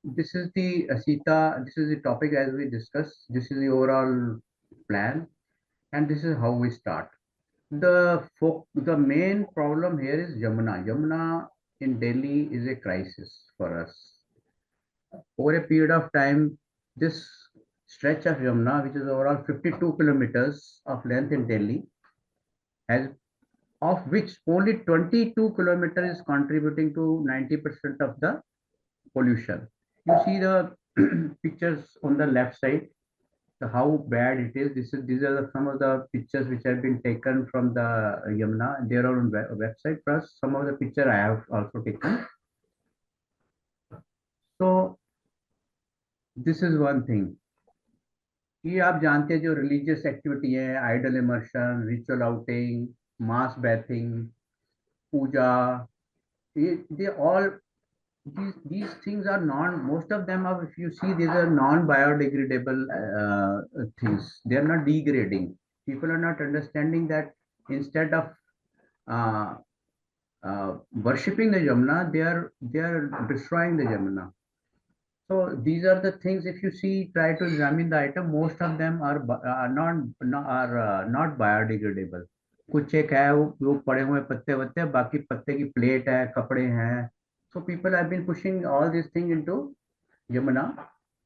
this is the Sita. This is the topic as we discussed. This is the overall plan, and this is how we start. The main problem here is Yamuna. Yamuna in Delhi is a crisis for us. Over a period of time, this stretch of Yamuna, which is overall 52 kilometers of length in Delhi, has of which only 22 kilometers is contributing to 90% of the pollution. You see the pictures on the left side, how bad it is. These are some of the pictures which have been taken from the Yamuna. They are on website. Plus, some of the picture I have also taken. So this is one thing. ये आप जानते हैं जो religious activity है, idol immersion, ritual outing, मास bathing, पूजा, ये they all these things are non, most of them are, if you see, these are non biodegradable things. They are not degrading. People are not understanding that instead of uh, worshipping the Yamuna, they are destroying the Yamuna. So these are the things, if you see, try to examine the item, most of them are not biodegradable. कुछ एक है वो पड़े हुए पत्ते वत्ते, बाकी पत्ते की प्लेट है, कपड़े हैं. So people have been pushing all these things into Yamuna.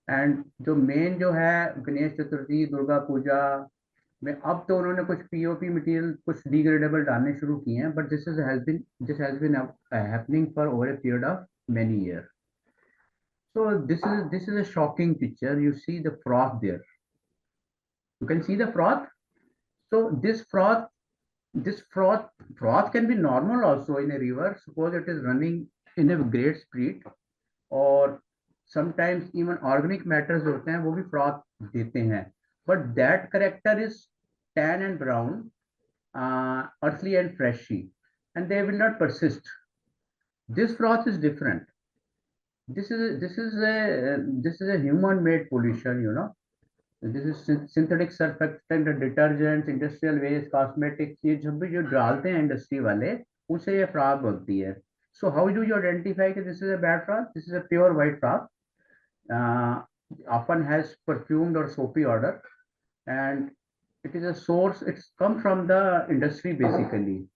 And जो मेन जो है गणेश चतुर्थी, दुर्गा पूजा में अब तो उन्होंने कुछ पीओपी मटेरियल, कुछ डिग्रेडेबल डालने शुरू किए हैं, but this has been happening for over a period of many year. So this is a shocking picture. You see the froth there. You can see the froth. So this froth can be normal also in a river. Suppose it is running in a great speed, or sometimes even organic matters होते हैं वो भी froth देते हैं. But that character is tan and brown, earthly and fleshy, and they will not persist. This froth is different. This is a human made pollution, you know. This is synthetic surfactant, detergents, industrial waste, cosmetics, ये जब भी जो डालते हैं industry वाले, उसे ये frog बनती है. So how do you identify that this is a bad frog? This is a pure white frog. uh, Often has perfumed or soapy odor, and it is a source, it's come from the industry basically.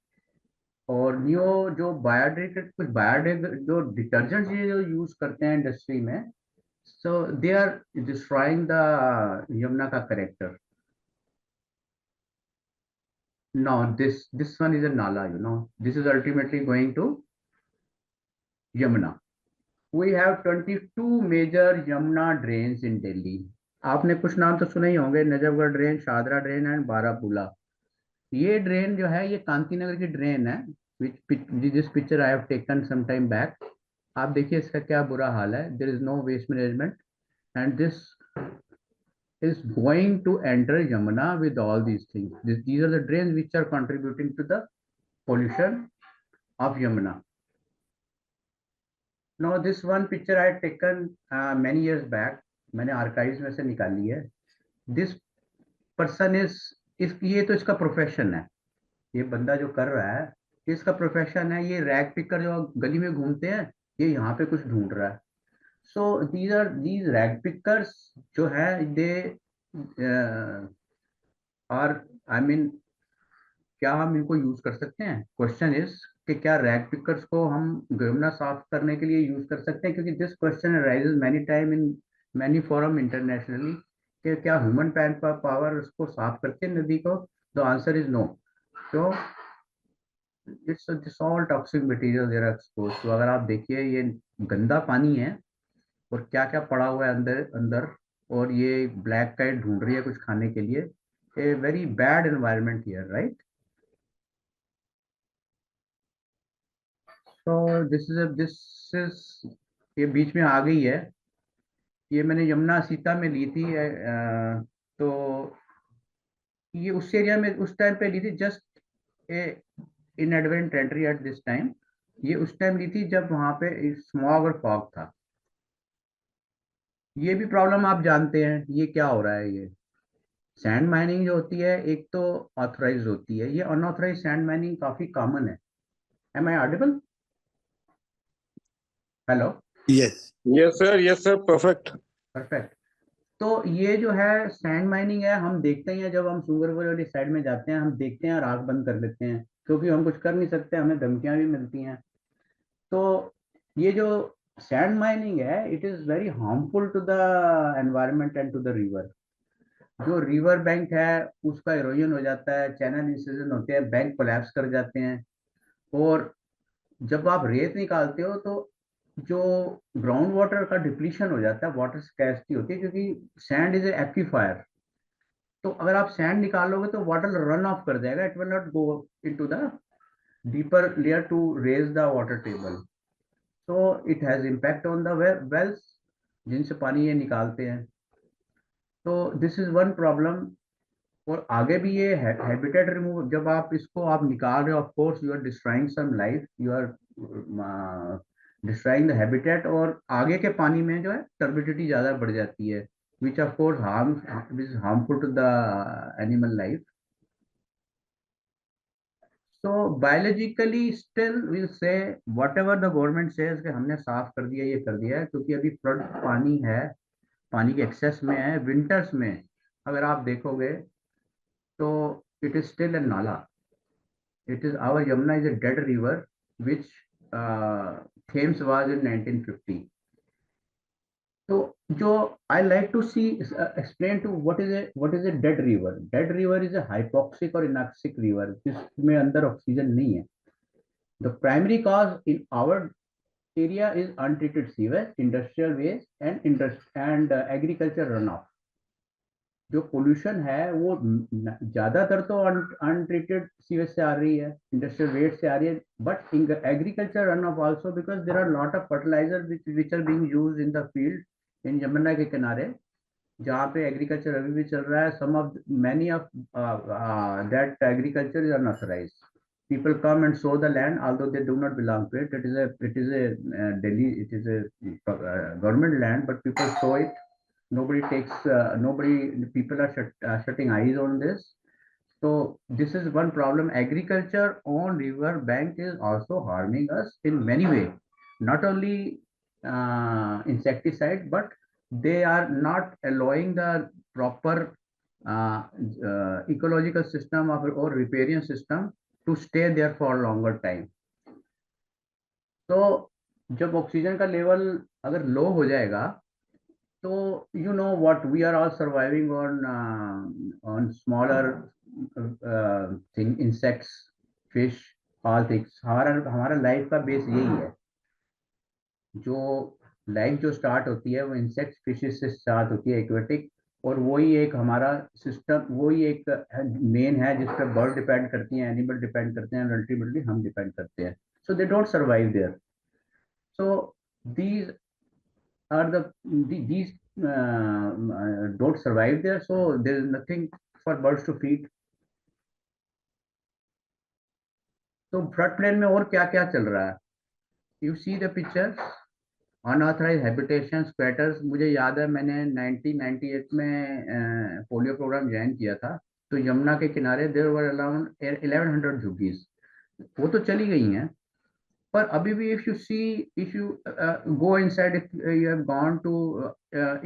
और new जो biodegrade, कुछ बायोडिग जो detergents ये जो use करते हैं industry में, so they are destroying the Yamuna ka character. No, this one is a nala, you know. This is ultimately going to Yamuna. We have 22 major Yamuna drains in Delhi. आपने कुछ नाम तो सुने ही होंगे, Najafgarh drain, Shahdara drain and Barapullah. ये drain जो है ये कांति नगर की ड्रेन है, जिस picture I have taken some time back. आप देखिए इसका क्या बुरा हाल है. There is no waste management, and this is going to enter Yamuna with all these things. These are the drains which are contributing to the pollution of Yamuna. Now this one picture I had taken many years back, मैंने archives में से निकाली है. This person is, ये तो इसका profession है. ये बंदा जो कर रहा है, इसका प्रोफेशन है. ये रैग पिकर जो गली में घूमते हैं, ये यहाँ पे कुछ ढूंढ रहा है. So these rag pickers जो है, they are, I mean, क्या हम इनको यूज कर सकते हैं? क्वेश्चन इज कि क्या रैग पिकर्स को हम गमला साफ करने के लिए यूज कर सकते हैं? क्योंकि this question rises many time in many forum internationally, कि क्या ह्यूमन पैन पावर उसको साफ करके नदी को? The answer is no. तो it's this all toxic material there expose. तो अगर आप देखिए, ये गंदा पानी है और क्या क्या पड़ा हुआ है अंदर अंदर, और ये ब्लैक काइट ढूंढ रही है कुछ खाने के लिए. A very bad environment here, right? तो दिस इज ये बीच में आ गई है. ये मैंने यमुना सीता में ली थी. तो ये उस एरिया में उस टाइम पे ली थी, just a inadvertent entry at this time. ये उस टाइम ली थी जब वहां पे स्मॉग और फॉग था. ये भी प्रॉब्लम आप जानते हैं. ये क्या हो रहा है? ये सैंड माइनिंग जो होती है, एक तो ऑथराइज होती है, ये अनऑथराइज सैंड माइनिंग काफी कॉमन है. Am I audible? Hello? Yes. Yes sir, perfect. Perfect. तो ये जो है सैंड माइनिंग है, हम देखते ही हैं जब हम सुंदरबन वाली साइड में जाते हैं, हम देखते हैं और आंख बंद कर लेते हैं, क्योंकि हम कुछ कर नहीं सकते, हमें धमकियां भी मिलती हैं। तो ये जो सैंड माइनिंग है, it is very harmful to the environment and to the river. जो रिवर बैंक है उसका इरोजन हो जाता है, चैनल इंसिजन होते हैं, बैंक कोलैप्स कर जाते हैं। और जब आप रेत निकालते हो तो जो ग्राउंड वाटर का डिप्लीशन हो जाता है, वाटर स्कैर्सिटी होती है, क्योंकि सैंड इज ए एक्वीफायर। तो अगर आप सैंड निकालोगे तो वाटर रन ऑफ कर जाएगा, it will not go into the deeper layer to raise the water table. So it has impact on the wells जिनसे पानी ये निकालते हैं। तो दिस इज वन प्रॉब्लम। और आगे भी ये हैबिटेट रिमूव, जब आप इसको आप निकाल रहे हो, of course you are destroying some life, you are destroying the habitat, और आगे के पानी में जो है टर्बिडिटी ज्यादा बढ़ जाती है, which of course harmful to the animal life. So biologically still we'll say whatever the government says कि हमने साफ कर दिया, ये कर दिया है, क्योंकि अभी फ्लड पानी है, पानी के एक्सेस में है। विंटर्स में अगर आप देखोगे तो it is still a nala. It is our Yamuna is a dead river which Thames was in 1950. तो जो I like to see explain to what is a dead river. Dead river is a hypoxic or anoxic river जिसमें अंदर oxygen नहीं है। The primary cause in our area is untreated sewage, industrial waste, and agriculture runoff. जो pollution है वो ज्यादातर तो untreated sewage से आ रही है, इंडस्ट्रियल वेस्ट से आ रही है, but in agriculture run off also, because there are lot of fertiliser which are being used in the field in Yamuna के किनारे, जहाँ पे एग्रीकल्चर अभी भी चल रहा है। Some of many of that agriculture is unauthorised. People come and sow the land although they do not belong to it. It is a government land, but people sow it. Nobody takes nobody People are shutting eyes on this. So this is one problem. Agriculture on river bank is also harming us in many ways. Not only insecticide, but they are not allowing the proper ecological system or riparian system to stay there for a longer time. तो जब oxygen का level अगर लो हो जाएगा, तो you know what, we are all surviving on smaller thing, insects, fish, all things। हमारा हमारा life का बेस यही है। जो लाइफ जो स्टार्ट होती है वो इंसेक्ट फिशेस से स्टार्ट होती है, एक्वेटिक। और वही एक हमारा सिस्टम, वही एक मेन है जिस पर बर्ड डिपेंड करती हैं, एनिमल डिपेंड करते हैं, अल्टीमेटली हम डिपेंड करते हैं। So they don't survive there. So these are these don't survive there, so there is nothing for birds to feed. तो फ्लड प्लेन में और क्या क्या चल रहा है, you see the pictures. Unauthorise habitation squatters, मुझे याद है मैंने 1998 में पोलियो प्रोग्राम ज्वाइन किया था, तो यमुना के किनारे देर वर अराउंड 1100 झुग्गीज। वो तो चली गई हैं, पर अभी भी if you see, if you go inside, if you have gone to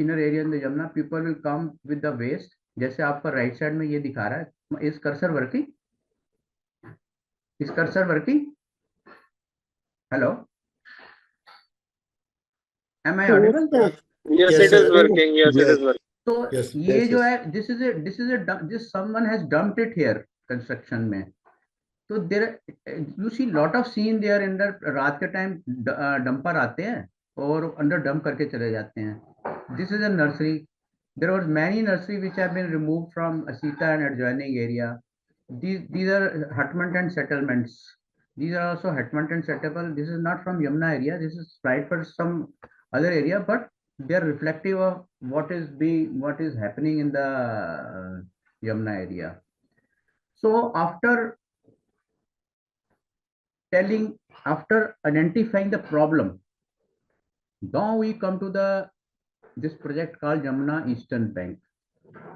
inner area in the Yamuna, people will come with the waste, जैसे आपका राइट साइड में ये दिखा रहा है। Is cursor working, is cursor working, hello, am I audible? Yes, Yes, it is sir. working. Yes, it Yes. is working. तो Yes. ये Yes. जो Yes. है, this someone has dumped it here construction में। तो there you see lot of scene there under, रात के time dumper आते हैं और अंडर डंप करके चले जाते हैं। This is a nursery. There are many nursery which have been removed from Asita and adjoining area. These are hutment and settlements. These are also hutment and settable. This is not from Yamuna area. This is right for some other area, but they are reflective of what is happening in the Yamuna area. So after identifying the problem, now we come to this project called Jamuna Eastern Bank.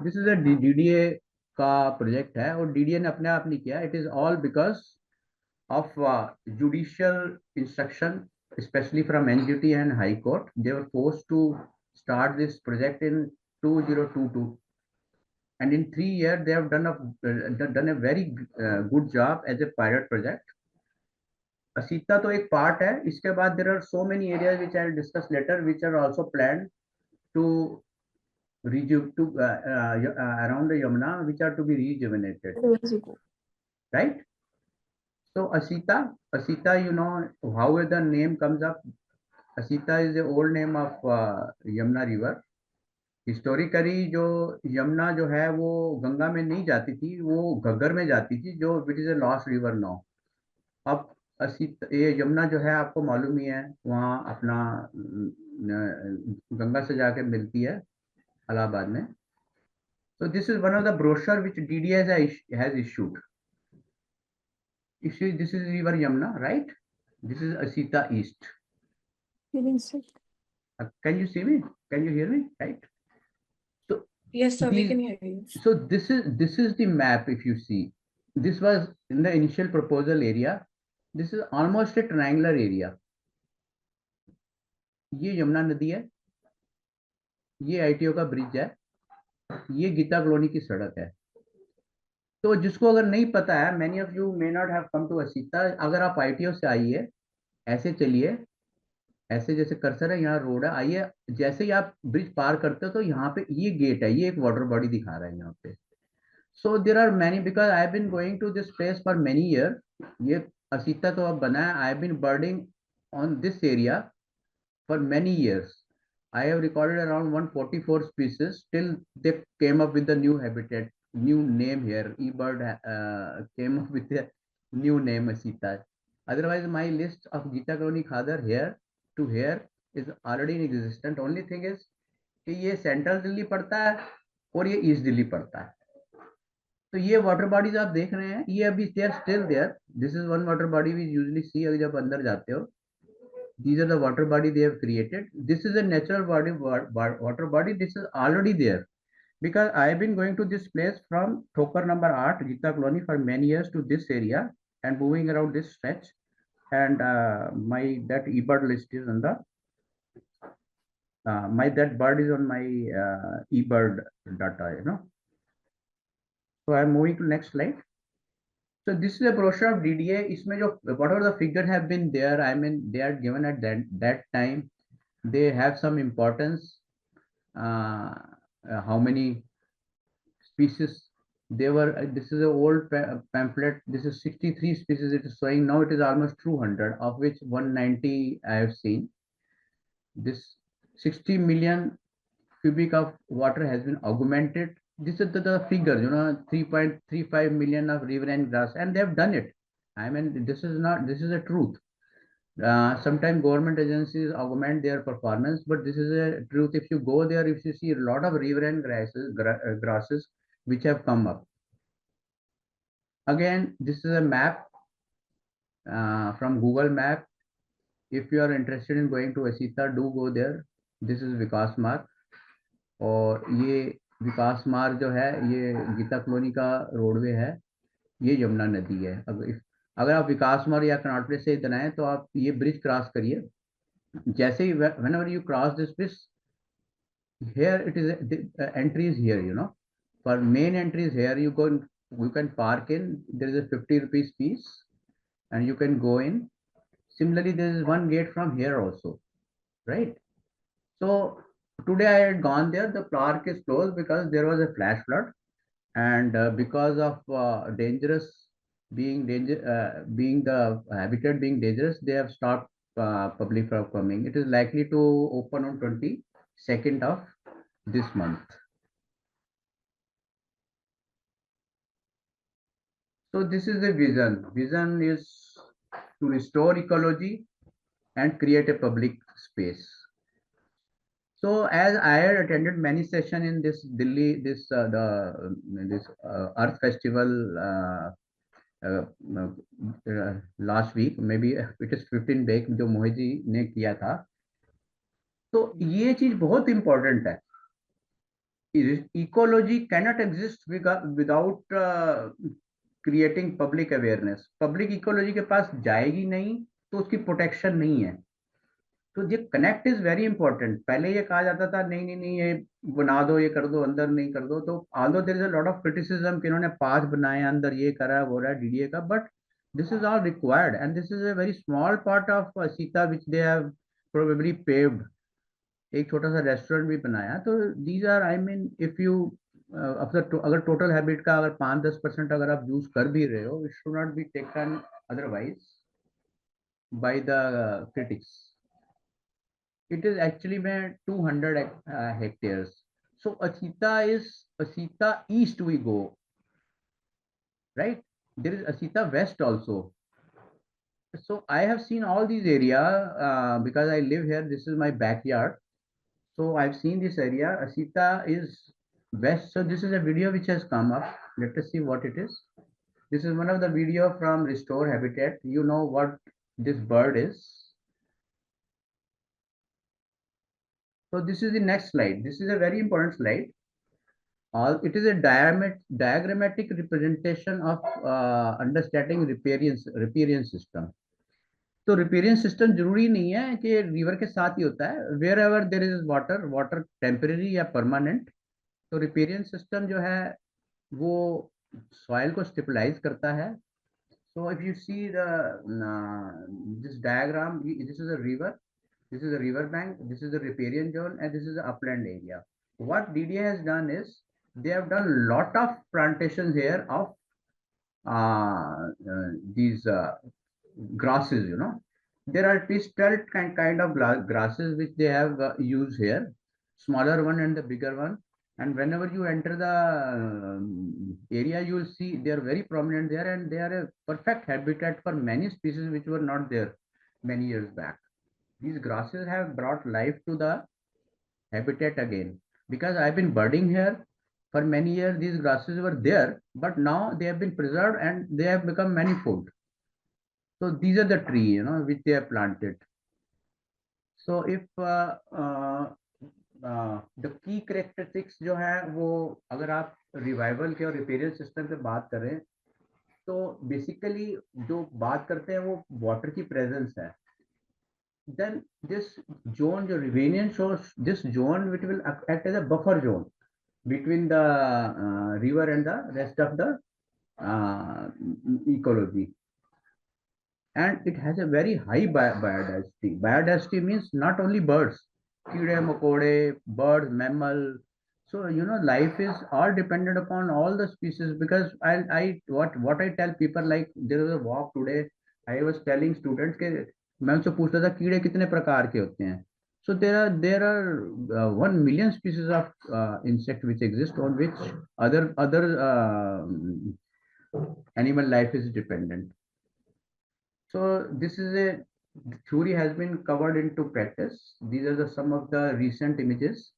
This is a DDA का project है, और DDA ने अपने आप नहीं किया, it is all because of judicial instruction especially from NGT and High Court. They were forced to start this project in 2022, and in 3 years they have done a very good job as a pilot project. Asita तो एक part है. इसके बाद there are so many areas which I will discuss later, which are also planned to around the Yamuna, which are to be rejuvenated, right? So Asita, you know how the name comes up. Asita is the old name of Yamuna river. Historically जो यमुना जो है वो गंगा में नहीं जाती थी, वो घग्गर में जाती थी, जो which is a lost river now. अब ये यमुना जो है आपको मालूम ही है, वहाँ अपना गंगा से जाके मिलती है इलाहाबाद में. So this is one of the brochure which DDS has issued. This is river Yamuna, right? This is Asita East. Can you see me? Can you hear me? Right? So Yes, sir, we can hear you. so this is the map. If you see, this was in the initial proposal area. This is almost a triangular area. ये यमुना नदी है, ये ITO का bridge है, ये Gita colony की सड़क है. तो जिसको अगर नहीं पता है, many of you may not have come to Asita, अगर आप ITO से आइए, ऐसे चलिए, ऐसे जैसे कर्सर है, यहाँ रोड है, आइए, जैसे ही आप ब्रिज पार करते हो तो यहाँ पे ये गेट है, ये एक वाटर बॉडी दिखा रहा है यहाँ पे. So there are many, because I have been going to this place for many year. ये असीता तो अब बना है. I have been birding on this area for many years. I have recorded around 144 species till they came up with the new habitat, new name here. eBird came up with a new name, Asita. Otherwise, my list of Gita Colony Khadar here to here is already in existence. Only thing is कि ये central Delhi पड़ता है और ये east Delhi पड़ता है. तो ये वाटर बॉडीज आप देख रहे हैं, ये अभी they are still there. This is one water body we usually see. अगर जब अंदर जाते हो, these are the water body they have created. This is a natural water body. This is already there, because I have been going to this place from Thokar number 8 Gita Colony for many years to this area and moving around this stretch, and my that eBird list is on the that bird is on my eBird data, you know. So I am moving to next slide. So this is a brochure of DDA. इसमें जो whatever the figures have been there, I mean they are given at that time. They have some importance. How many species they were. This is an old pamphlet. This is 63 species it is showing. Now it is almost 200, of which 190 I have seen. This 60 million cubic of water has been augmented. This is the figure, you know, 3.35 million of riverine grass, and they have done it. I mean, this is a truth. Sometimes government agencies augment their performance, but this is a truth. If you go there, if you see a lot of riverine grasses which have come up. Again, this is a map from Google Map. If you are interested in going to Asita, do go there. This is Vikas Marg, और ये विकास मार्ग जो है ये Gita colony का roadway है. ये यमुना नदी है. अगर आप विकास मार्ग या कनॉट प्लेस से इधर आए तो आप ये ब्रिज क्रॉस करिए. जैसे ही whenever you cross this bridge, here it is the entry is here, you know. For main entry is here. You can park in. There is a 50 rupees fees, and you can go in. Similarly, there is one gate from here also, right? So today I had gone there. The park is closed because there was a flash flood, and because of being the habitat being dangerous, they have stopped public from coming. It is likely to open on 22nd of this month. So this is the vision. Vision is to restore ecology and create a public space. So as I had attended many sessions in this Delhi, this Earth Festival last week, maybe it is 15 week जो मोहित जी ने किया था. तो ये चीज बहुत important है. Ecology cannot exist without creating public awareness. Public ecology के पास जाएगी नहीं तो उसकी protection नहीं है. तो ये कनेक्ट इज वेरी इंपॉर्टेंट। पहले ये कहा जाता था नहीं नहीं नहीं ये बना दो, ये कर दो, अंदर नहीं कर दो। तो although there is a lot of criticism कि इन्होंने पाथ बनाए, अंदर ये करा है वो रहा है डीडीए का, but this is all required and this is a very small part of Sita which they have probably paved. एक छोटा सा रेस्टोरेंट भी बनाया। तो these are I mean if you अगर टोटल हैबिट का अगर 5-10% अगर आप यूज कर भी रहे हो, it should not be taken otherwise by the critics. It is actually में 200 hectares. So Asita east we go, right? There is Asita west also. So I have seen all these area because I live here. This is my backyard. So I've seen this area. Asita is west. So this is a video which has come up. Let us see what it is. This is one of the video from Restore Habitat. You know what this bird is. So this is the next slide. This is a very important slide. It is a diagrammatic representation of understanding riparian system. तो riparian system जरूरी नहीं है कि river के साथ ही होता है। Wherever there is water, water temporary या परमानेंट। तो रिपेरियन सिस्टम जो है वो सॉइल को स्टेबलाइज करता है। So if you see the this diagram, this is a river, this is a river bank, this is the riparian zone, and this is the upland area. What DDA has done is they have done lot of plantations here of these grasses. You know, there are at least 12 kind of grasses which they have used here, smaller one and the bigger one. And whenever you enter the area, you will see they are very prominent there, and they are a perfect habitat for many species which were not there many years back. These grasses have brought life to the habitat again. Because I've been birding here for many years, these grasses were there, but now they have been preserved and they have become manifold. So these are the tree, you know, which they have planted. So if the key characteristics जो है वो, अगर आप revival के और रिपेरियल system पे बात करें, तो बेसिकली जो बात करते हैं वो वाटर की प्रेजेंस है। Then this zone, the Riverinian shows this zone which will act as a buffer zone between the river and the rest of the uh, ecology. And it has a very high biodiversity. Biodiversity means not only birds, कीड़े मकोड़े, birds, mammal. So you know, life is all dependent upon all the species. Because what I tell people, like there was a walk today, I was telling students के मैं उनसे पूछता था कीड़े कितने प्रकार के होते हैं. So there are 1 million species of insect which exist, on which other animal life is dependent. So this is a theory has been covered into practice. These are the some of the recent images.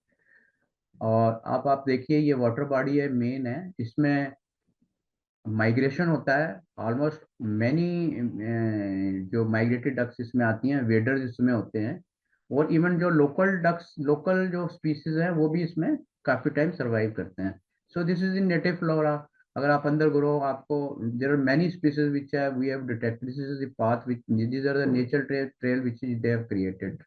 और आप देखिए ये water body है, main है, इसमें migration होता है। Almost many जो माइग्रेटेड डक्स इसमें आती हैं, वेडर्स इसमें होते हैं, और इवन जो लोकल डक्स, लोकल जो स्पीसीज हैं वो भी इसमें काफी टाइम सर्वाइव करते हैं। So this is in native flora. अगर आप अंदर करो, आपको there are many species which we have detected. This is the path which, these are the nature trail which they have created.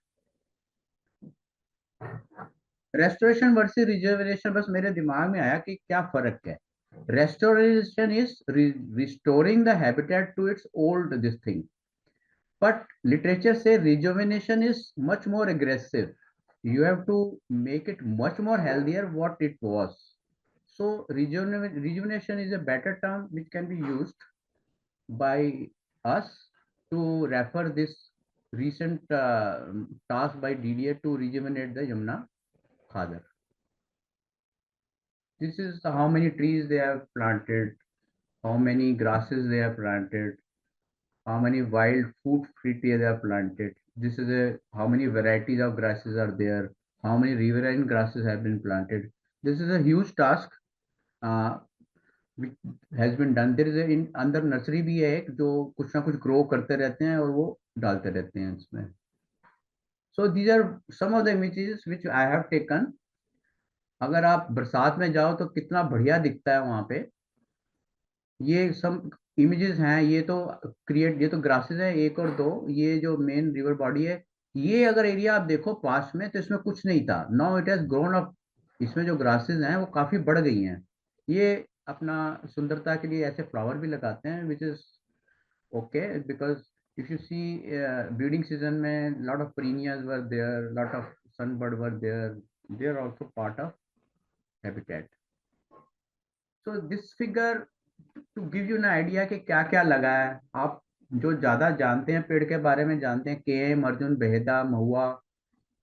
Restoration versus reservation, बस मेरे दिमाग में आया कि क्या फर्क है। Restoration is restoring the habitat to its old this thing, but literature say rejuvenation is much more aggressive. You have to make it much more healthier what it was. So rejuvenation is a better term which can be used by us to refer this recent task by DDA to rejuvenate the Yamuna Khadar. This is how many trees they have planted, how many grasses they have planted, how many wild food free trees they have planted. This is a how many varieties of grasses are there, how many riverine grasses have been planted. This is a huge task uh, which has been done. There is a in अंदर nursery भी है एक, जो कुछ ना कुछ grow करते रहते हैं और वो डालते रहते हैं इसमें. So these are some of the images which I have taken. अगर आप बरसात में जाओ तो कितना बढ़िया दिखता है वहां पे. ये सब इमेजेस हैं, ये तो क्रिएट, ये तो ग्रासेस है 1 और 2, ये जो मेन रिवर बॉडी है ये अगर एरिया आप देखो पास में तो इसमें कुछ नहीं था, now it has grown up. इसमें जो ग्रासेस हैं वो काफी बढ़ गई हैं। ये अपना सुंदरता के लिए ऐसे फ्लावर भी लगाते हैं, which is okay, because if you see breeding season में lot of prinias were there, lot of sunbird were there, they are also part of habitat. So this figure to give you an idea कि क्या क्या लगा है। आप जो ज्यादा जानते हैं पेड़ के बारे में जानते हैं, केम, अर्जुन, बेहदा, महुआ,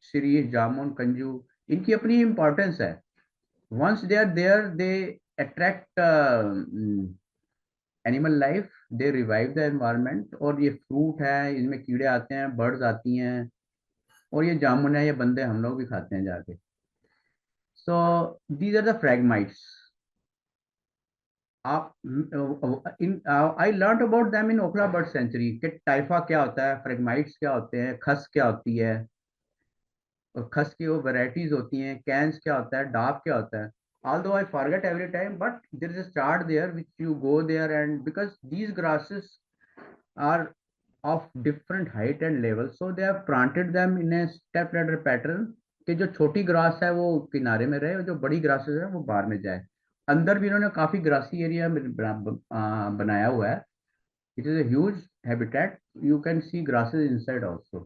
शीरीष, जामुन, कंजू, इनकी अपनी इम्पोर्टेंस है। Once they are there they attract animal life, they revive the environment. और ये फ्रूट है, इनमें कीड़े आते हैं, बर्ड्स आती हैं, और ये जामुन है, ये बंदे हम लोग भी खाते हैं जाके। So these are the phragmites. आप इन I learn about them in Okhla bird sanctuary कि टाइफा क्या होता है, फ्रेगमाइट्स क्या होते हैं, खस क्या होती है, और खस की वो वैरायटीज होती हैं, कैंस क्या होता है, डाब क्या होता है। although I forget every time, but there is a chart there which you go there, and because these grasses are of different height and level, so they have planted them in a step ladder pattern कि जो छोटी grass है वो किनारे में रहे और जो बड़ी ग्रासेस है वो बाहर में जाए। अंदर भी इन्होंने काफी ग्रासी एरिया बनाया हुआ है। It is a huge habitat, you can see grasses inside also.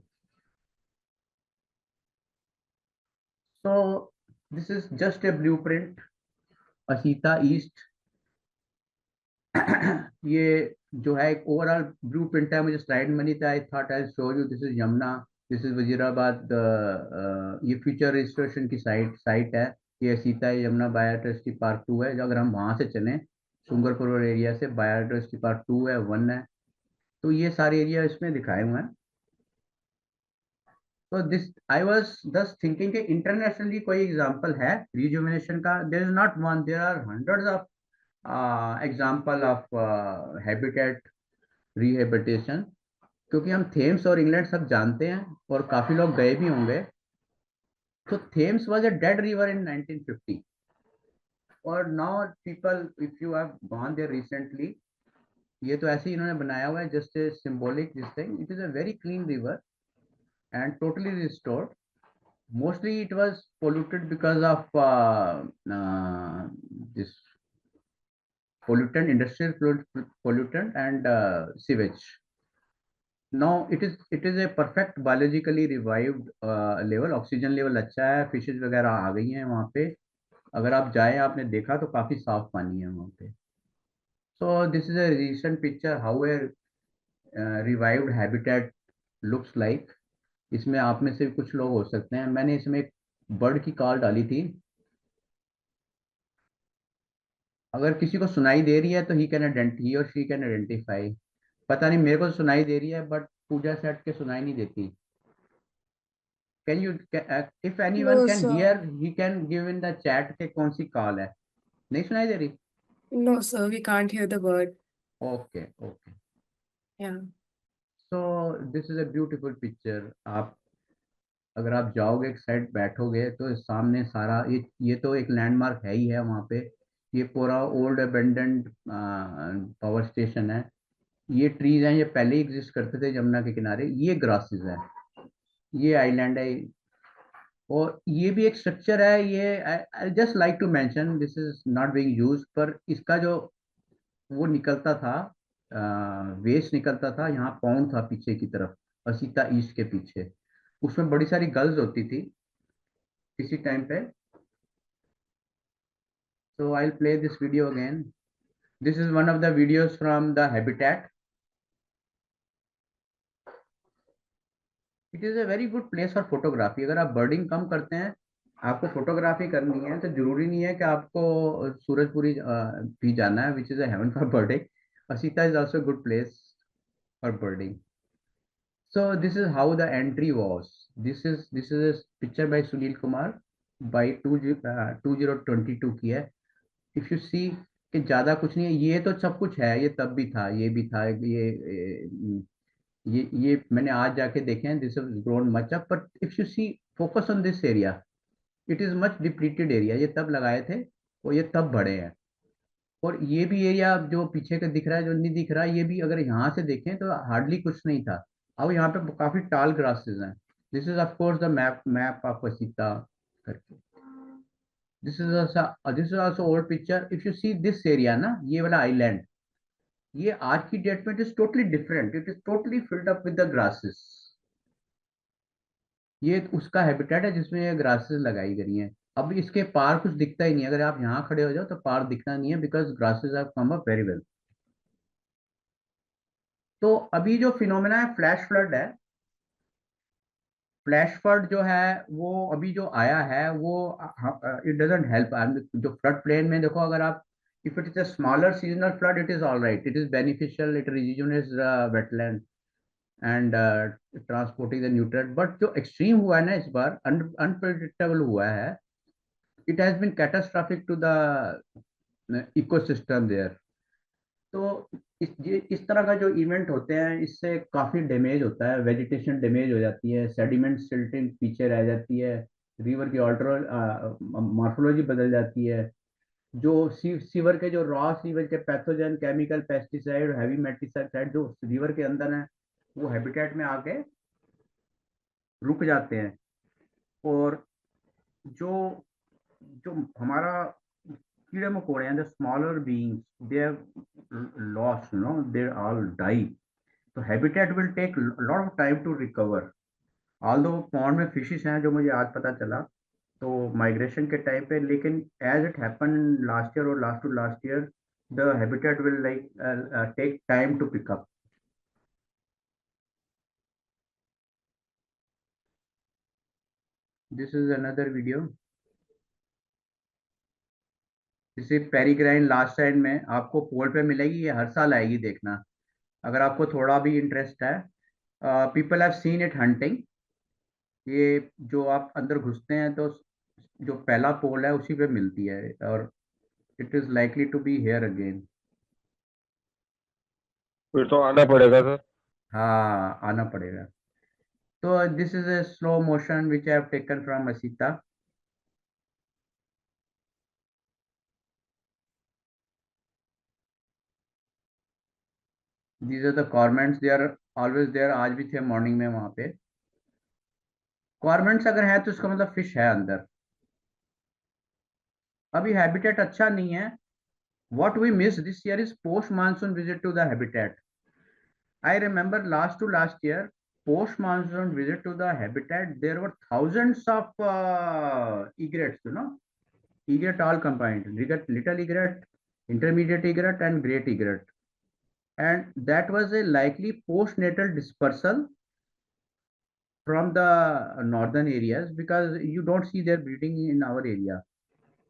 So this is just a blueprint, Asitha east. ये जो है एक ओवरऑल ब्लू प्रिंट है, मुझे स्लाइड में नहीं था, I thought I show you. This is Yamuna, this is Wazirabad. ये फ्यूचर रजिस्ट्रेशन की साइट है। ये सीता यमुना बायोडायवर्सिटी पार्क 2 है, जो अगर हम वहां से चलें सुंगरपुर एरिया से, बायोडायवर्सिटी पार्क 2 है, 1 है। तो ये सारे एरिया इसमें दिखाए हुए हैं। तो this I was just thinking कि इंटरनेशनली कोई एग्जांपल है रिजुविनेशन का। There is not one, there are hundreds of example of habitat rehabilitation. क्योंकि हम थेम्स और इंग्लैंड सब जानते हैं और काफी लोग गए भी होंगे। तो Thames was a dead river in 1950, और now people, if you have gone there recently, ये तो ऐसे ही इन्होंने बनाया हुआ है, just a symbolic this thing. It is a very clean river and totally restored. Mostly it was polluted because of this pollutant, industrial pollutant and sewage. Now it is a perfect biologically revived level, oxygen level अच्छा है, fishes वगैरह आ गई हैं वहाँ पे। अगर आप जाएं, आपने देखा तो काफी साफ पानी है वहाँ पे। सो this is a recent picture how a revived habitat looks like. इसमें आप में से कुछ लोग हो सकते हैं। मैंने इसमें एक बर्ड की कॉल डाली थी। अगर किसी को सुनाई दे रही है तो ही और शी कैन आइडेंटिफाई। पता नहीं, मेरे को तो सुनाई दे रही है, बट पूजा से हट के सुनाई नहीं देती। Can you, if anyone No, can sir. Here, he can give in the chat के कौन सी कॉल है। नहीं सुनाई दे रही? No, sir. We can't hear the word. Okay okay. Yeah. So this is a beautiful picture. आप अगर आप जाओगे एक साइड बैठोगे तो सामने सारा ये तो एक लैंडमार्क है ही है वहाँ पे। ये पूरा ओल्ड अबेंडेंड पावर स्टेशन है। ये ट्रीज हैं, ये पहले ही एग्जिस्ट करते थे यमुना के किनारे। ये ग्रासेस है, ये आइलैंड है, और ये भी एक स्ट्रक्चर है। ये I just like to mention, this is not being used, पर इसका जो वो निकलता था, वेस्ट निकलता था, यहाँ पॉन्ड था पीछे की तरफ, असीता ईस्ट के पीछे। उसमें बड़ी सारी गर्ल्स होती थी किसी टाइम पे। So I play this video again. This is one of the videos from the habitat. It is a very good place for photography. अगर आप बर्डिंग कम करते हैं, आपको फोटोग्राफी करनी है, तो जरूरी नहीं है कि आपको सूरजपुरी भी जाना है, which is a haven for birding. Asita is also good place for birding. So this is how the entry was. This is a picture by Sunil Kumar by 2022 की है। If you see कि ज्यादा कुछ नहीं है, ये तो सब कुछ है, ये तब भी था, ये भी था, ये मैंने आज जाके देखे हैं। This have grown much up, but if you see focus on this area, it is much depleted area. ये तब लगाए थे और ये तब बढ़े हैं। और ये भी एरिया जो पीछे का दिख रहा है, जो नहीं दिख रहा है, ये भी अगर यहाँ से देखें तो हार्डली कुछ नहीं था। अब यहाँ पे काफी टाल ग्रासेस हैं। This is of course the map of Pasita. This is also old picture. If you see this area ना, ये वाला island, ये आज की डेट में it is totally different. It is totally filled up with the grasses. ये उसका habitat है जिसमें ये ग्रासेस लगाई गई हैं. अब इसके पार कुछ दिखता ही नहीं. अगर आप यहाँ खड़े हो जाओ तो पार दिखना नहीं है, because grasses have come up very well. तो अभी जो फिनोमेना है फ्लैश फ्लड है. फ्लैश फ्लड जो है वो अभी जो आया है वो इट डजंट हेल्प. जो फ्लड प्लेन में देखो, अगर आप if it is a smaller seasonal flood it is all right, it is beneficial, it rejuvenates wetland and transporting the nutrient. But जो एक्सट्रीम हुआ है ना इस बार, अनप्रेडिक्टेबल हुआ है. It has been catastrophic to the ecosystem there. तो इस तरह का जो इवेंट होते हैं इससे काफी डैमेज होता है. वेजिटेशन डैमेज हो जाती है, सेडिमेंट सिल्टिंग पीछे रह जाती है, रिवर की ऑल्टर मॉर्फोलॉजी बदल जाती है. जो सीवर के जो रॉ सीवर के पैथोजन, केमिकल, पेस्टिसाइड, हैवी मेटिसाइड जो रिवर के अंदर है वो हैबिटेट में आके रुक जाते हैं. और जो जो हमारा कीड़े मकोड़े हैं, the smaller beings, they have lost, they all die. तो habitat will take lot of time to recover. Although pond में फिशेस हैं जो मुझे आज पता चला तो माइग्रेशन के टाइम पे, लेकिन as it happen last year और last to last year, the habitat will like take time to pick up. This is another video. जैसे पेरिग्राइन लास्ट साइड में आपको पोल पे मिलेगी, ये हर साल आएगी, देखना अगर आपको थोड़ा भी इंटरेस्ट है. People have seen it hunting. ये जो आप अंदर घुसते हैं तो जो पहला पोल है उसी पे मिलती है, और it is likely to be here again. फिर तो आना पड़ेगा सर. हाँ, आना पड़ेगा. तो this is a slow motion which I have taken from Asita. These are the cormorants. They are always there. आज भी थे मॉर्निंग में वहां पे. कॉर्मोरेंट्स अगर है तो इसका मतलब फिश है अंदर. अभी हैबिटेट अच्छा नहीं है. What we missed this year is post monsoon visit to the habitat. I remember last to last year, post monsoon visit to the habitat, there were thousands of egrets. Egret all combined, little egret, intermediate egret and great egret. And that was a likely postnatal dispersal from the northern areas, because you don't see their breeding in our area.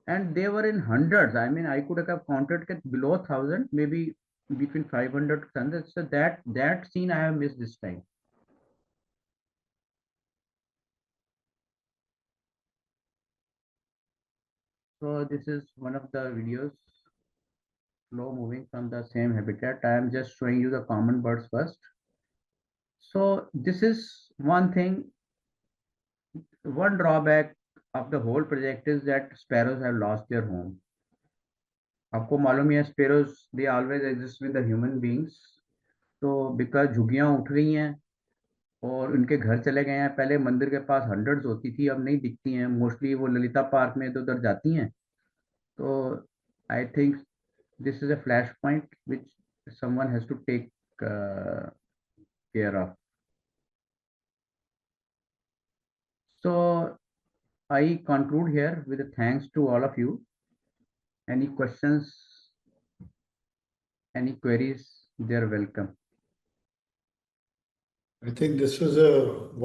And they were in hundreds. I mean, I could have counted below 1,000, maybe between 500 to 1,000. So that scene I have missed this time. So this is one of the videos, slow moving from the same habitat. I am just showing you the common birds first. So this is one thing. One drawback of the whole project is that sparrows have lost their home. आपको मालूम है sparrows, they always exist with the human beings. तो because झुग्गियां उठ रही हैं और उनके घर चले गए हैं. पहले मंदिर के पास हंड्रेड्स होती थी, अब नहीं दिखती हैं. मोस्टली वो ललिता पार्क में इधर उधर जाती हैं. तो I think this is a flash point which someone has to take care of. So I conclude here with a thanks to all of you. Any questions, any queries, they are welcome. I think this was a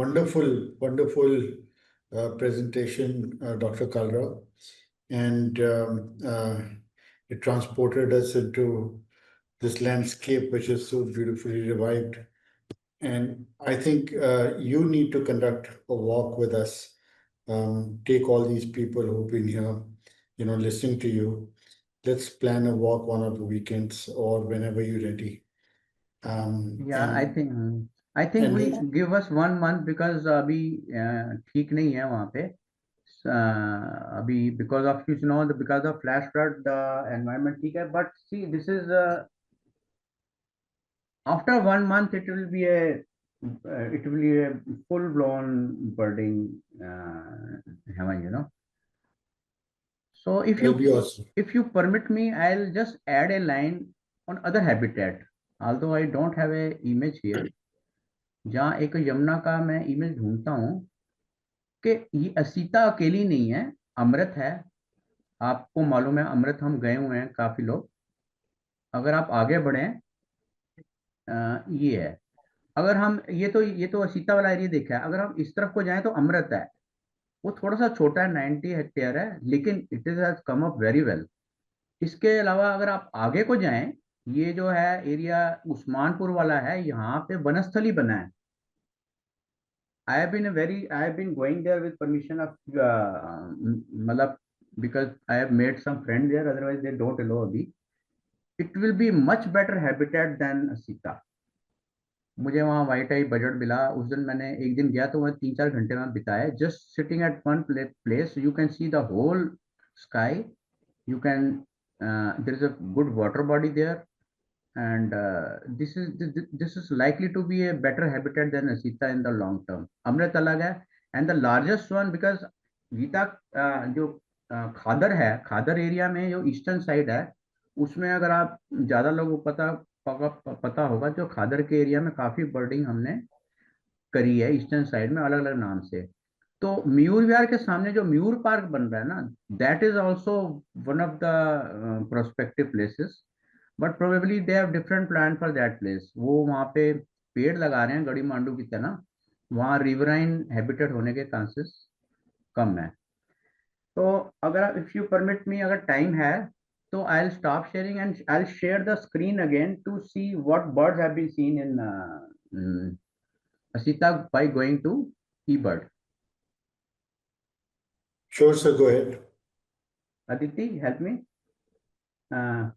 wonderful, wonderful presentation, Dr. Kalra, and it transported us into this landscape which is so beautifully revived. And I think you need to conduct a walk with us. Take all these people who've been here, listening to you. Let's plan a walk one of the weekends or whenever you're ready. Yeah, I think and we then- give us 1 month, because अभी ठीक नहीं है वहाँ पे. अभी because of because of flash flood the environment ठीक है. But see, this is after 1 month it will be a it will be a full blown birding heaven, you know. So That'll be awesome. if you permit me, I'll just add a line on other habitat, although I don't have a image here, जहाँ एक यमुना का मैं image ढूंढता हूँ कि ये असीता अकेली नहीं है, अमृत है। आपको मालूम है अमृत हम गए हुए हैं काफी लोग। अगर आप आगे बढ़े, ये है। अगर हम ये तो असीता वाला एरिया देखा है, अगर हम इस तरफ को जाएं तो अमृत है। वो थोड़ा सा छोटा है, 90 हेक्टेयर है, लेकिन it is has come up very well. इसके अलावा अगर आप आगे को जाएं, ये जो है एरिया उस्मानपुर वाला है, यहाँ पे वनस्थली बना है। I have been going there with permission of मतलब because I have made some friends there, otherwise they don't allow अभी। It will be much better habitat than Sita. मुझे वहाँ वाई टाई बजट मिला। उस दिन मैंने एक दिन गया तो वहाँ 3-4 घंटे में बिताए, just sitting at one place. You can see the whole sky, you can there is a good water body there, and this is likely to be a better habitat than Asita in the long term. Amrit alag hai, and the largest one because Geeta जो खादर है, खादर area में जो eastern side है, उसमें अगर आप ज्यादा लोगों को पता होगा, जो खादर के एरिया में काफी बर्डिंग हमने करी है ईस्टर्न साइड में अलग अलग नाम से। तो मयूर विहार के सामने जो मयूर पार्क बन रहा है ना, that is also one of the prospective places, but probably they have different plan for that place. वो वहाँ पे पेड़ लगा रहे हैं गड़ी मांडू की तरह, वहाँ रिवराइन हैबिटेट होने के चांसेस कम है। तो अगर इफ यू परमिट मी, अगर टाइम है तो I will stop sharing and I will share the screen again to see what birds have been seen in Asita by going to eBird. Sure, sir, go ahead. Aditi, help me. Uh,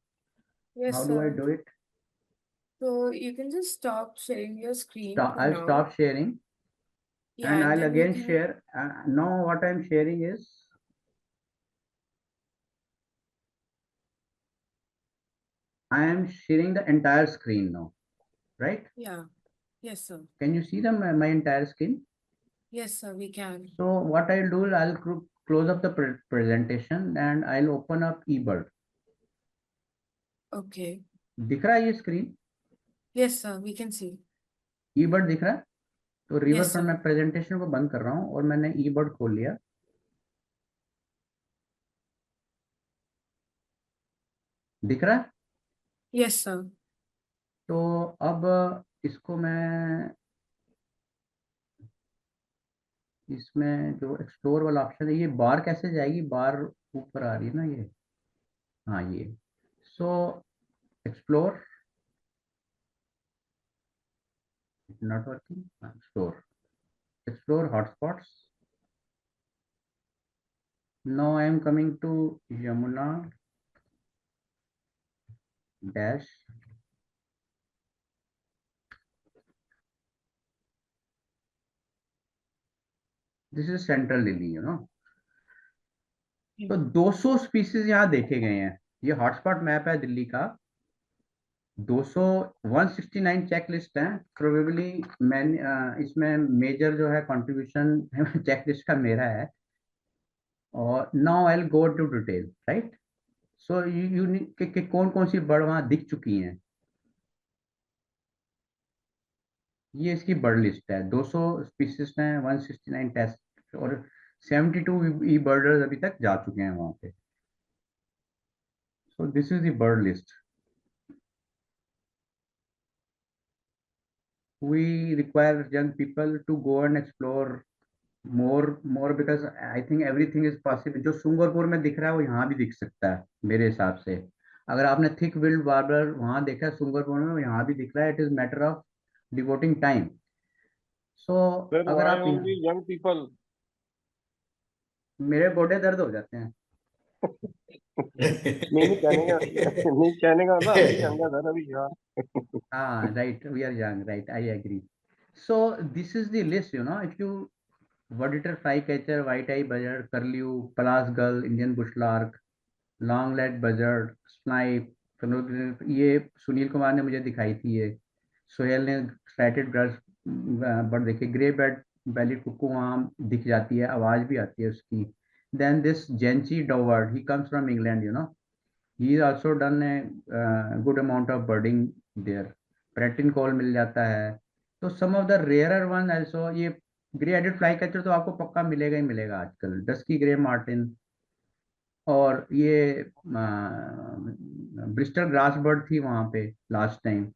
Yes, how do I sir. do it? So you can just stop sharing your screen for I'll now. stop sharing Yeah, and and I'll then you again can. share. Now what I'm sharing is, I am sharing the entire screen now, right? Yeah. Yes, sir. Can you see my entire screen? Yes, sir, we can. So what I'll do is I'll close up the presentation and I'll open up eBird. Okay. दिख रहा है ये screen? Yes, sir, we can see. eBird दिख रहा है? तो river Yes, front sir. मैं presentation को बंद कर रहा हूँ और मैंने eBird खोल लिया। दिख रहा है? Yes, sir. तो अब इसको मैं, इसमें जो एक्सप्लोर वाला ऑप्शन है, ये बार कैसे जाएगी? बार ऊपर आ रही है ना ये, हाँ ये। So explore, not working, explore hotspots. Now I am coming to Yamuna dash. This is central Delhi, you know. तो 200 स्पीसीज यहाँ देखे गए हैं। ये हॉटस्पॉट मैप है दिल्ली का। 200 169 चेक लिस्ट है प्रोबेबली। मैं इसमें मेजर जो है कंट्रीब्यूशन चेक लिस्ट का मेरा है। और now I will go to detail, right. So you कि कौन कौन सी बर्ड वहां दिख चुकी हैं। ये इसकी बर्ड लिस्ट है। 200 स्पीसीज हैं, 169 टेस्ट, और 72 ई बर्डर्स अभी तक जा चुके हैं वहां पे। सो this is the bird list. We require young people to go and explore more because I think everything is possible। जो सुंगरपुर में दिख रहा है वो यहाँ भी दिख सकता है मेरे हिसाब से। अगर आपने थिक बिल्ड वार्बलर वहां देखा है सुंगरपुर में, वो यहाँ भी दिख रहा है। It is matter of devoting time. So Sir, अगर why आप only young people? मेरे गोडे दर्द हो जाते हैं। नहीं कहने का नहीं कहने का ना, अभी यंग है सर, अभी यार। हाँ right, we are young, right, I agree. So this is the list, you know. If you word eater, fly catcher, white eye buzzard, curlew, Pallas gull, Indian bush lark, long leg buzzard, snipe, ये सुनील कुमार ने मुझे दिखाई थी ये। सोहेल ने striated grass bird देखी, grey bellied cuckoo वहाँ दिख जाती है, आवाज भी आती है उसकी. देन दिस जेंची डॉवर्ड, he comes from England, you know. He has also done a good amount of birding there. Pratin call मिल जाता है. तो some of the rarer one also, ये ग्रे हेडेड फ्लाई कैचर तो आपको पक्का मिलेगा ही मिलेगा आजकल. डस्की ग्रे मार्टिन, और ये ब्रिस्टल ग्रास बर्ड थी वहां पे last time.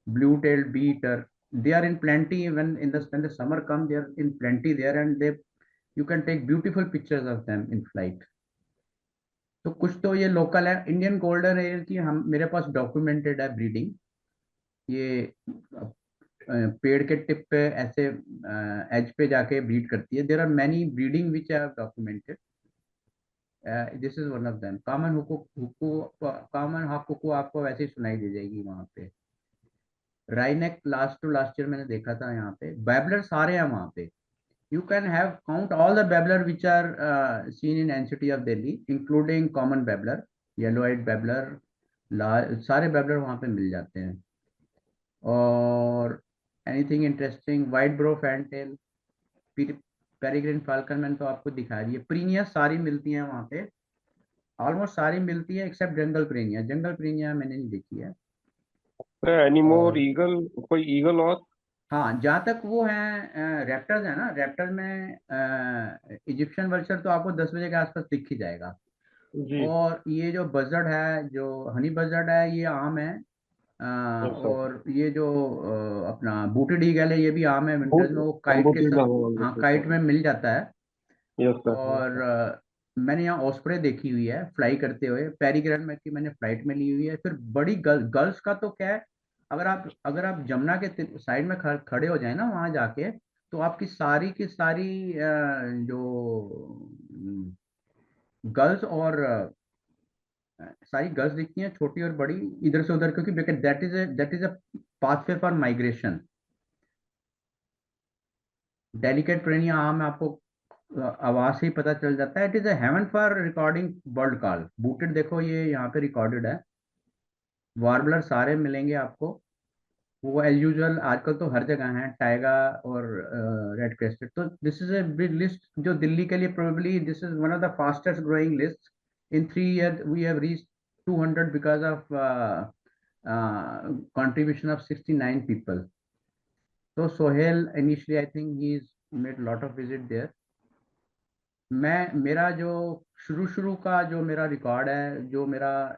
Blue tailed bee eater, they are in plenty when the summer come, they are in plenty there, and they, you can take beautiful pictures of them in flight. तो कुछ तो ये local है. Indian golden air की हम, मेरे पास documented है breeding. ये पेड़ के टिप पे ऐसे एज पे जाके ब्रीड करती है. There are many breeding which I have documented. This is one of them. Common hawk cuckoo आपको वैसे ही सुनाई दे जाएगी वहां पे. राइनेक लास्ट ईयर मैंने देखा था यहाँ पे. बैबलर सारे हैं वहां पे. You can have count all the babbler which are seen in NCT of Delhi, including common babbler, yellow-eyed babbler, सारे babbler वहाँ पे मिल जाते हैं. और anything interesting, white brow fantail, peregrine falcon मैंने तो आपको दिखा दी है. प्रीनिया सारी मिलती हैं वहाँ पे, ऑलमोस्ट सारी मिलती है एक्सेप्ट जंगल प्रीनिया. जंगल प्रीनिया मैंने नहीं देखी है. एनी मोर और ईगल, कोई ईगल और? हाँ, जहाँ तक वो है रैप्टर्स है ना, रैप्टर में इजिप्शियन वल्चर तो आपको 10 बजे के आसपास दिख ही जाएगा. जी. और ये जो बजर्ड है, जो हनी बजर्ड है, ये आम है. Yes sir. और ये जो अपना बूटेड ईगल है, ये भी आम है. विंटर्स में वो काइट के साथ, हाँ काइट में मिल जाता है. Yes sir. और मैंने यहाँ ऑस्प्रे देखी हुई है फ्लाई करते हुए. पेरिग्रन में की मैंने फ्लाइट में ली हुई है. फिर बड़ी गर्ल्स का तो क्या है, अगर आप जमुना के साइड में खड़े हो जाए ना वहां जाके, तो आपकी सारी की सारी जो गर्ल्स और सारी गर्ल्स दिखती हैं, छोटी और बड़ी, इधर से उधर, क्योंकि that is a pathway for migration. Delicate prinia आम आपको आवाज से ही पता चल जाता है. It is a haven for recording bird call. Booted देखो, ये यहाँ पे रिकॉर्डेड है. वार्बलर सारे मिलेंगे आपको. वो एज यूजुअल आजकल तो हर जगह है, टाइगा और रेड क्रेस्टेड. तो this is a big list जो दिल्ली के लिए probably this is one of the fastest growing list. In 3 years we have reached 200 because of contribution of 69 people. तो Sohail initially I think he is made lot of visit there. मेरा जो शुरू का जो मेरा रिकॉर्ड है, जो मेरा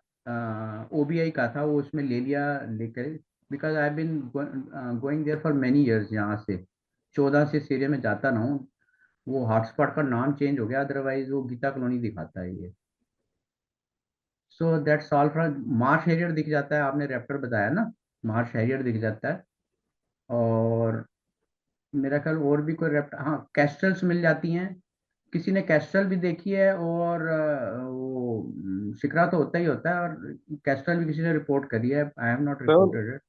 ओबीआई का था, वो उसमें ले लिया लेकर, because I been going there for many years. यहाँ से 14 से इस एरिया में जाता ना हूँ. वो हॉटस्पॉट का नाम चेंज हो गया, अदरवाइज वो गीता कॉलोनी दिखाता है ये. So that's all. From Marsh Harrier दिख जाता है, आपने रैप्टर बताया ना, मार्श हैरियर दिख जाता है. और मेरा ख्याल और भी कोई रैप्टर, हाँ कैस्टल्स मिल जाती हैं. किसी ने कैस्ट्रल भी देखी है, और वो शिकरा तो होता ही होता है, और कैस्ट्रल भी किसी ने रिपोर्ट करी है. I have not reported it.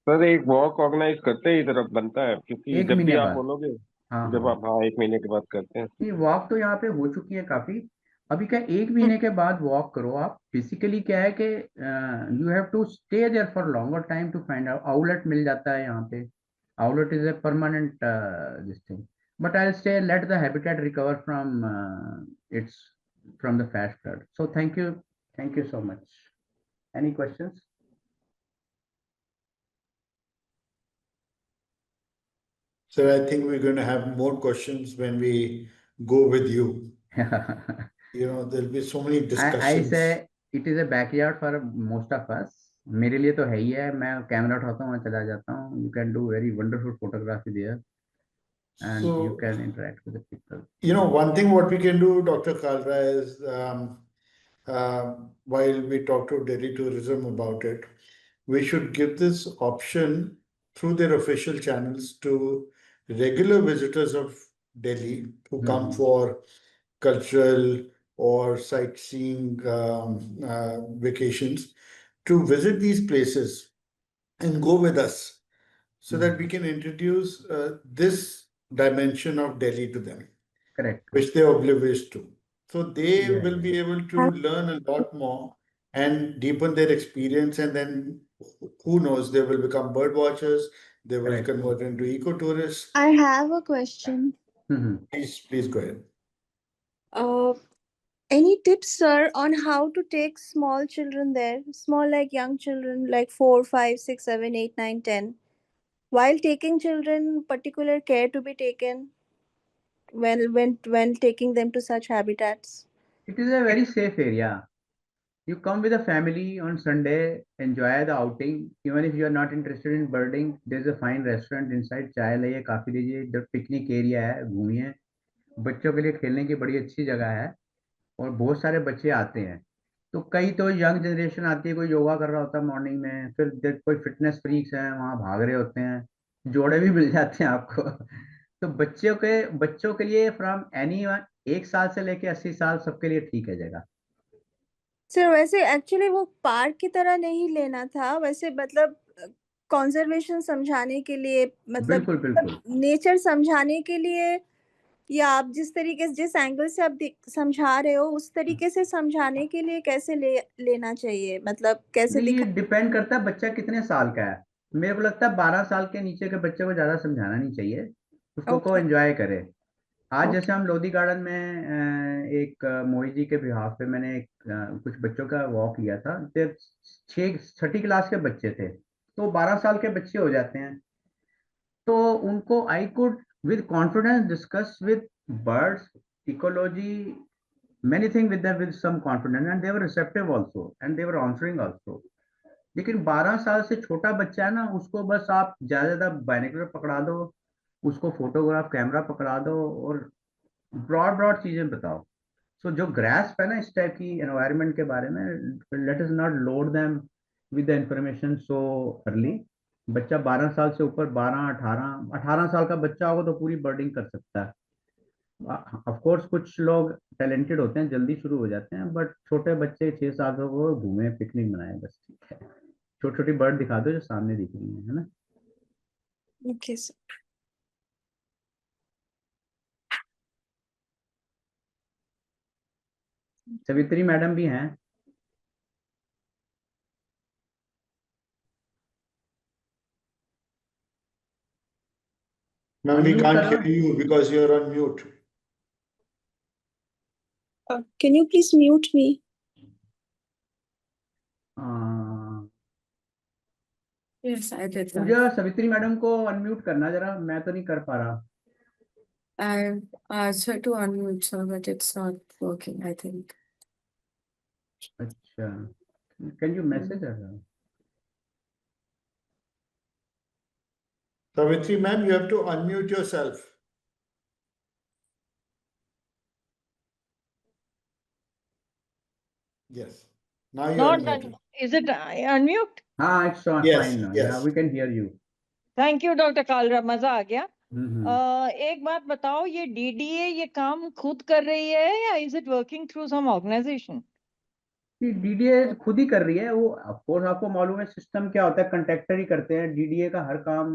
Sir एक वॉक ऑर्गेनाइज करते हैं, इधर बनता है, क्योंकि एक जब भी महीने आप बाद. बोलोगे, हाँ जब हाँ, आप, हाँ 1 महीने के बाद करते हैं. ये वॉक तो यहाँ पे हो चुकी है काफी. अभी क्या 1 महीने के बाद वॉक करो आप. बेसिकली क्या है कि you have to stay there for longer time to find out. Outlet मिल जाता है यहाँ पे. Outlet is a permanent this thing. But I'll say let the habitat recover from the flash flood. So thank you so much. Any questions? So I think we're going to have more questions when we go with you. There'll be so many I discussions. say it is a backyard for most of us. मेरे लिए तो है ही है. मैं camera उठाता हूँ, मैं चला जाता हूँ. You can do very wonderful photography there, and you So, can interact with the people. one thing what we can do, Dr. Kalra, is while we talk to Delhi Tourism about it, we should give this option through their official channels to regular visitors of Delhi who come for cultural or sightseeing vacations to visit these places and go with us so that we can introduce this dimension of Delhi to them. Correct. Which they are oblivious to. So they Yeah, will be able to learn a lot more and deepen their experience, and then who knows, they will become bird watchers, they will Correct. convert into ecotourists. I have a question. Please go ahead. Any tips, sir, on how to take small children there? Small, like young children, like 4, 5, 6, 7, 8, 9, 10. While taking children, particular care to be taken when taking them to such habitats. It is a very safe area. You come with a family on Sunday, enjoy the outing. Even if you are not interested in birding, there's a fine restaurant inside. चाय लाइए, काफी दीजिए. The picnic area है, घूमिए. बच्चों के लिए खेलने की बड़ी अच्छी जगह है और बहुत सारे बच्चे आते हैं. तो कई तो यंग जनरेशन आती है, कोई योगा कर रहा होता है मॉर्निंग में, फिर कोई फिटनेस फ्रीक्स हैं वहाँ भाग रहे होते हैं, जोड़े भी मिल जाते हैं आपको. तो बच्चों के लिए फ्रॉम एनी 1 साल से लेके 80 साल सबके लिए ठीक है जगह. सर वैसे एक्चुअली वो पार्क की तरह नहीं लेना था, वैसे मतलब कंजर्वेशन समझाने के लिए, मतलब बिल्कुल बिल्कुल. नेचर समझाने के लिए, या आप जिस एंगल से आप समझा रहे हो उस तरीके से समझाने के लिए कैसे लेना चाहिए, मतलब कैसे नहीं, ये दिखा? डिपेंड करता है बच्चा कितने साल का है. मेरे को लगता है 12 साल के नीचे के बच्चे को ज्यादा समझाना नहीं चाहिए, उसको को ओके एंजॉय करे. आज ओके जैसे हम लोधी गार्डन में एक मोहित जी के बिहाफ पे मैंने कुछ बच्चों का वॉक लिया था. 6ठी क्लास के बच्चे थे, तो 12 साल के बच्चे हो जाते हैं. तो उनको I could with confidence discuss with birds, ecology, many things with them with some confidence, and they were receptive also and they were answering also. लेकिन 12 साल से छोटा बच्चा है ना, उसको बस आप ज्यादा बाइनोकुलर पकड़ा दो, उसको फोटोग्राफ कैमरा पकड़ा दो और ब्रॉड चीजें बताओ. सो जो ग्रास्प है ना इस टाइप की एनवायरनमेंट के बारे में, let us not load them with the information so early. बच्चा 12 साल से ऊपर, 18 साल का बच्चा होगा तो पूरी बर्डिंग कर सकता है. ऑफ कोर्स कुछ लोग टैलेंटेड होते हैं, जल्दी शुरू हो जाते हैं, बट छोटे बच्चे 6 साल को घूमे, पिकनिक मनाए, बस ठीक है. छोटी छोटी बर्ड दिखा दो जो सामने दिख रही है ना. Okay sir. सवित्री मैडम भी हैं. Ma'am, we Unmute can't करो. hear you because you're on mute. Can you please mute me? Yes, I did that. Puja, Savitri madam को अनम्यूट करना जरा, मैं तो नहीं कर पा रहा. I asked her to unmute, so but it's not working, I think. अच्छा, can you message her? Savitri ma'am, you have to unmute yourself. Yes. Now you're Not unmuted. is it unmute? हाँ, it's Yes, fine now. yes. Yeah we can hear you. Thank you doctor Kalra, मजा आ गया. हम्म. एक बात बताओ, ये DDA ये काम खुद कर रही है या is it working through some organization? DDA खुद ही कर रही है वो. ऑफ कोर्स आपको मालूम है सिस्टम क्या होता है, कंट्रैक्टर ही करते हैं डीडीए का हर काम.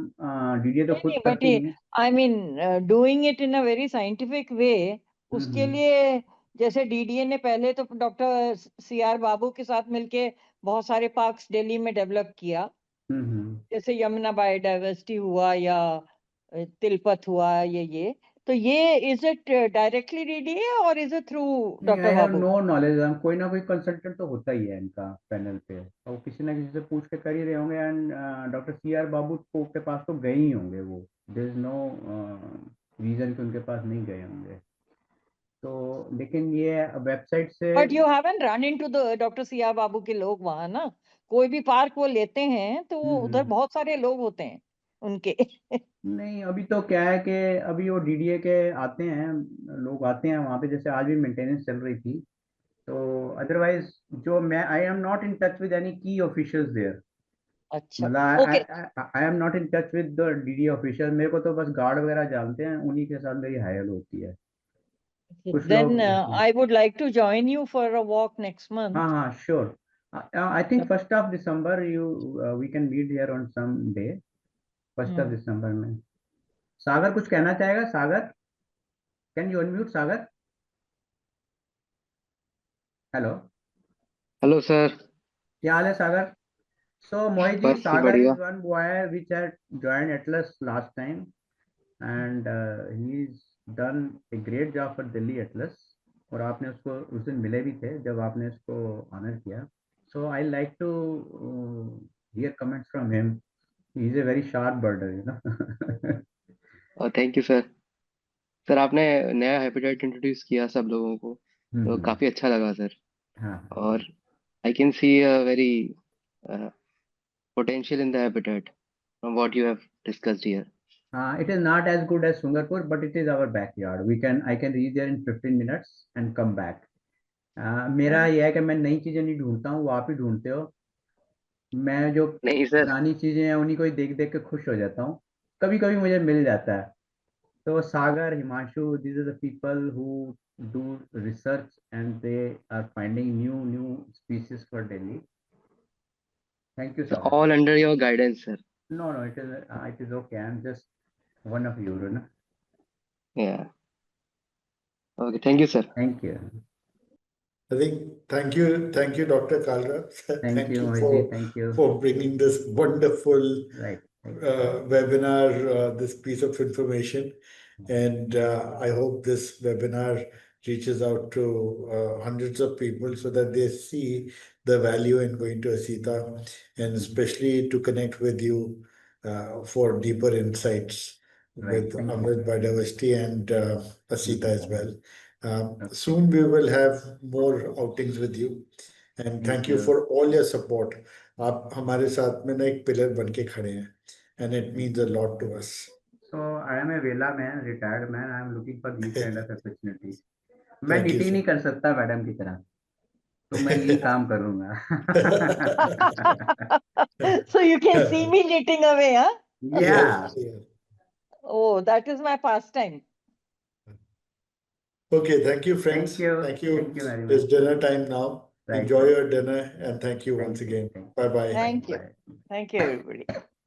डीडीए तो खुद नहीं, बट करती नहीं है. I mean doing it in a very scientific way. उसके हम्म. लिए जैसे डीडीए ने पहले तो डॉक्टर सीआर बाबू के साथ मिलके बहुत सारे पार्क्स दिल्ली में डेवलप किया, हम्म. जैसे यमुना बायोडाइवर्सिटी हुआ या तिलपत हुआ, ये तो ये इज इट डायरेक्टली डीडीए और इज इट थ्रू नहीं, डॉक्टर आई हैव बाबू? No knowledge. कोई ना कोई कंसल्टेंट तो होता ही है इनका पैनल पे, और वो किसी ना किसी से पूछ के कर ही रहे होंगे. एंड डॉक्टर सीआर बाबू के पास तो गए ही होंगे वो. देयर इज नो रीजन कि उनके पास नहीं गए होंगे. तो लेकिन ये वेबसाइट से. But you haven't run into the doctor CR Babu के लोग वहां ना? कोई भी पार्क वो लेते हैं तो उधर बहुत सारे लोग होते हैं उनके. नहीं, अभी तो क्या है कि अभी वो डीडीए के आते हैं, लोग आते हैं वहाँ पे. जैसे आज भी मेंटेनेंस चल रही थी. तो अदरवाइज जो मैं, I am not in touch with any की ऑफिशियल्स देयर. अच्छा, मतलब okay. I am not in touch with the DD official. मेरे को तो बस गार्ड वगैरह जानते हैं, उन्हीं के साथ मेरी हायर होती है. कुछ देन लोग. I would like to join you for a walk next month. हाँ हाँ, sure. I think 1 December we can meet here on some day. 1 दिसंबर में. सागर कुछ कहना चाहेगा? Sagar, can you unmute Sagar? Hello. Hello sir. क्या हाल है सागर? So Mohit ji, बस Sagar बढ़िया। is one boy which had joined Atlas last time, and he's done a great job for Delhi Atlas. और आपने उसको उस दिन मिले भी थे जब आपने उसको ऑनर किया. So I like to hear comments from him. He's a very sharp birder, you know. और थैंक यू सर। सर आपने नया हैबिटेट इंट्रोड्यूस किया सब लोगों को, तो काफी अच्छा लगा सर। हाँ. और I can see a very potential in the habitat from what you have discussed here. It is not as good as Sungarpur, but it is our backyard. I can reach there in 15 minutes and come back. मेरा यह है कि मैं नई चीजें नहीं ढूंढता हूँ, वो आप ही ढूंढते हो. मैं जो नहीं सर, पुरानी चीजें हैं उन्हीं को ही देख देख के खुश हो जाता हूँ. कभी कभी मुझे मिल जाता है. तो सागर, Himanshu, these are the people who do research and they are finding new species for Delhi. Thank you, Sagar. all under your guidance sir. No, it is okay. I'm just one of you, know. Yeah. Okay, thank you sir. Thank you. I think thank you, Dr. Kalra. Thank you, Mohit ji. Thank you. for bringing this wonderful Right. webinar, this piece of information. And I hope this webinar reaches out to hundreds of people so that they see the value in going to Asita, and especially to connect with you for deeper insights Right. with Thank you. Amrit Biodiversity and Asita as well. Soon we will have more outings with you. And thank you for all your support. आप हमारे साथ में ना एक pillar बन के खड़े हैं, and it means a lot to us. So I am a Vela man, retired man. I am looking for these kind of opportunities. मैं Thank you, नीति sir. नहीं कर सकता मैडम की तरह, तो मैं यही काम करूंगा. So you can see me knitting away, huh? Yeah. Yeah. Oh, that is my pastime. Okay, thank you, friends. Thank you. Thank you. Thank you very It's much. dinner time now. Right. Enjoy your dinner, and thank you Thank once you. again. Thank you. Bye bye. Thank you. Bye. Thank you, everybody.